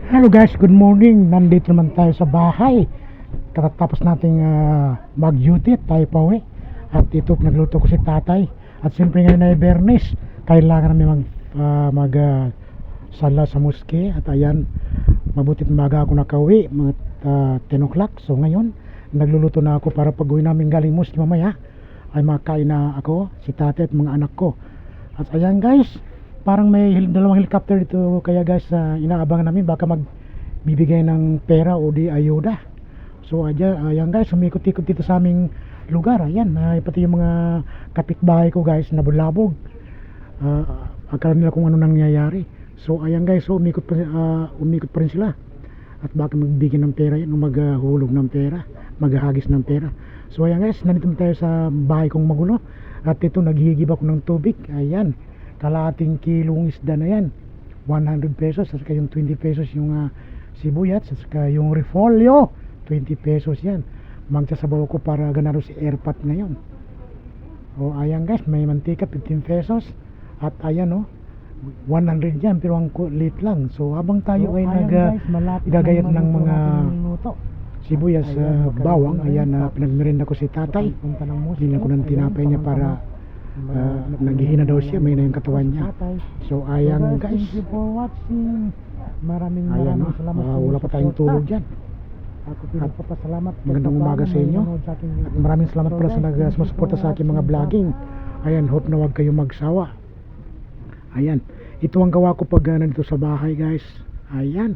Hello guys, good morning. Nandito naman tayo sa bahay. Katatapos nating mag-duty at tayo pa uwi. At ito, nagluto ko si tatay. At siyempre ngayon ay Bernes. Kailangan namin sala sa muski. At ayan, mabutit maga ako nakauwi. Mga 10 o'clock. So ngayon, nagluluto na ako para pag uwi namin galing muski mamaya ay makain na ako, si tatay at mga anak ko. At ayan guys, parang may dalawang helicopter dito, kaya guys inaabangan namin baka magbibigay ng pera o di ayuda. So ayan guys, umikot-ikot dito sa aming lugar. Ayan, pati yung mga kapitbahay ko guys nabulabog. Akala nila kung ano nangyayari. So ayan guys, so umikot pa rin sila. At baka magbigay ng pera yan o maghulog ng pera, maghahagis ng pera. So ayan guys, nandito tayo sa bahay kong magulo. At ito, naghihigib ako ng tubig. Ayan, kalahating kilong isda na yan, 100 pesos. At saka yung 20 pesos yung sibuyat. At saka yung repolyo, 20 pesos yan. Magsasabaw ko para ganaro si airpot ngayon. O ayan guys, may mantika 15 pesos. At ayan 100 yan, pero ang kulit lang. So habang tayo ay gagayat ng mga sibuyas, bawang, ayan, pinagmerienda ko si tatay. Hindi ko ng tinapay niya para naghihina daw siya, may na yung katawan niya. So ayan guys, thank you for watching. Maraming salamat. Wala pa tayong tulog dyan. Ako pinagpapasalamat. Magandang umaga sa inyo. At maraming salamat pala sa nagsusuporta sa aking mga vlogging. Ayan, hope na huwag kayong magsawa. Ayan, ito ang gawa ko pag nandito sa bahay guys. Ayan,